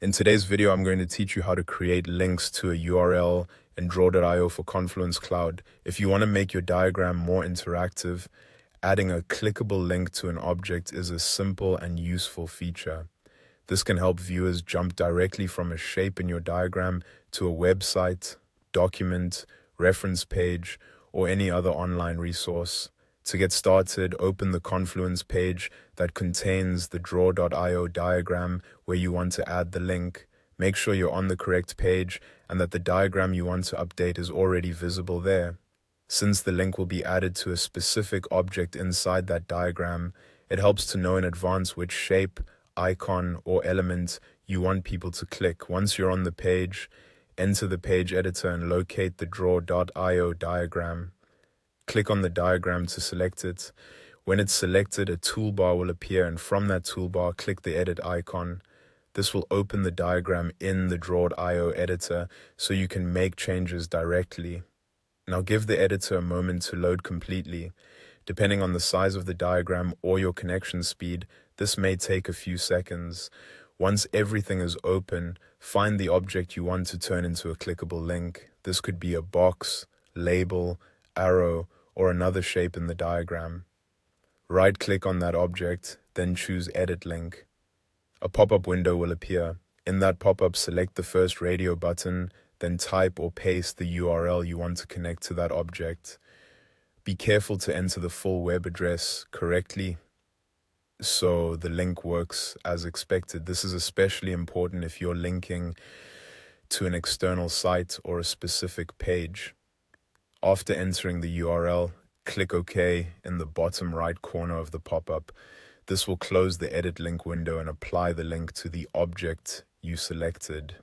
In today's video, I'm going to teach you how to create links to a URL in Draw.io for Confluence Cloud. If you want to make your diagram more interactive, adding a clickable link to an object is a simple and useful feature. This can help viewers jump directly from a shape in your diagram to a website, document, reference page, or any other online resource. To get started, open the Confluence page that contains the Draw.io diagram where you want to add the link. Make sure you're on the correct page and that the diagram you want to update is already visible there. Since the link will be added to a specific object inside that diagram, it helps to know in advance which shape, icon, or element you want people to click. Once you're on the page, enter the page editor and locate the Draw.io diagram. Click on the diagram to select it. When it's selected, a toolbar will appear, and from that toolbar, click the edit icon. This will open the diagram in the Draw.io editor so you can make changes directly. Now give the editor a moment to load completely. Depending on the size of the diagram or your connection speed, this may take a few seconds. Once everything is open, find the object you want to turn into a clickable link. This could be a box, label, arrow, or another shape in the diagram. Right-click on that object, then choose Edit Link. A pop-up window will appear. In that pop-up, select the first radio button, then type or paste the URL you want to connect to that object. Be careful to enter the full web address correctly so the link works as expected. This is especially important if you're linking to an external site or a specific page. After entering the URL, click OK in the bottom right corner of the pop-up. This will close the edit link window and apply the link to the object you selected.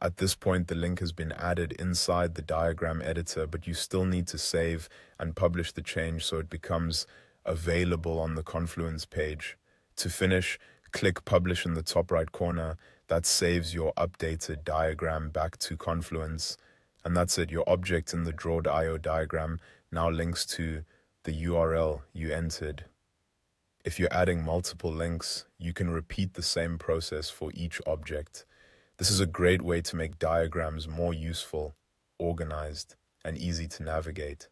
At this point, the link has been added inside the diagram editor, but you still need to save and publish the change so it becomes available on the Confluence page. To finish, click Publish in the top right corner. That saves your updated diagram back to Confluence. And that's it, your object in the Draw.io diagram now links to the URL you entered. If you're adding multiple links, you can repeat the same process for each object. This is a great way to make diagrams more useful, organized, and easy to navigate.